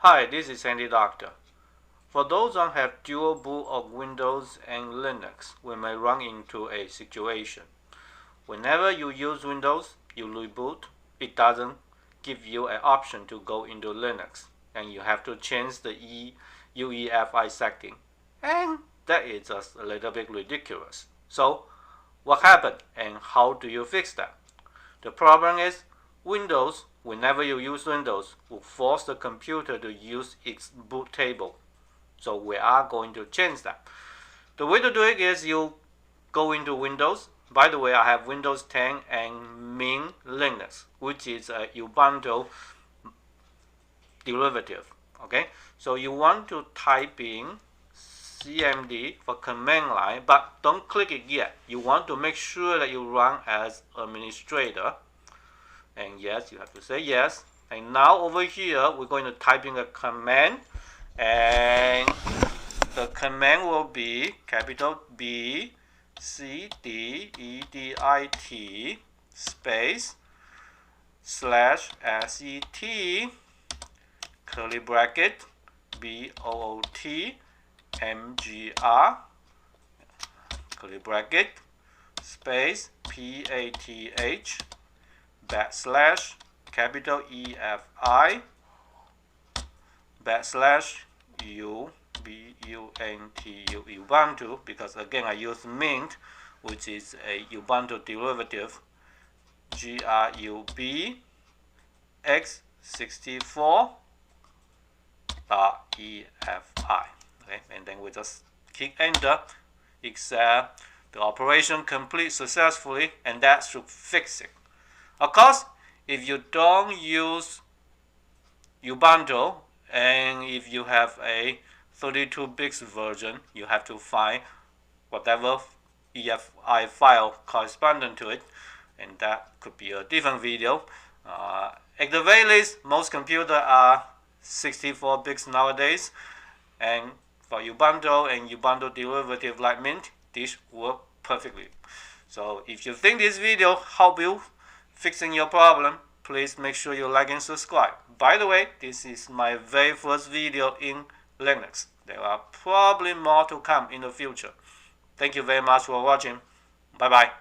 Hi, this is Andy Doctor. For those who have dual boot of Windows and Linux, we may run into a situation. Whenever you use Windows, you reboot, it doesn't give you an option to go into Linux, and you have to change the UEFI setting. And that is just a little bit ridiculous. So, what happened and how do you fix that? The problem is Windows, whenever you use Windows, will force the computer to use its boot table. So we are going to change that. The way to do it is you go into Windows. By the way, I have Windows 10 and Mint Linux, which is a Ubuntu derivative. Okay, so you want to type in CMD for command line, but don't click it yet. You want to make sure that you run as administrator. And yes, you have to say yes. And now over here, we're going to type in a command, and the command will be capital B C D E D I T space /SET curly bracket BOOT MGR curly bracket space PATH / capital EFI / Ubuntu, because again I use Mint, which is a Ubuntu derivative, GRUB x64.EFI. Okay, and then we just click enter, except the operation complete successfully, and that should fix it. Of course, if you don't use Ubuntu, and if you have a 32-bit version, you have to find whatever EFI file corresponding to it, and that could be a different video. At the very least, most computers are 64 bits nowadays, and for Ubuntu and Ubuntu derivative like Mint, this work perfectly. So if you think this video helped you fixing your problem, please make sure you like and subscribe. By the way, this is my very first video in Linux. There are probably more to come in the future. Thank you very much for watching. Bye bye.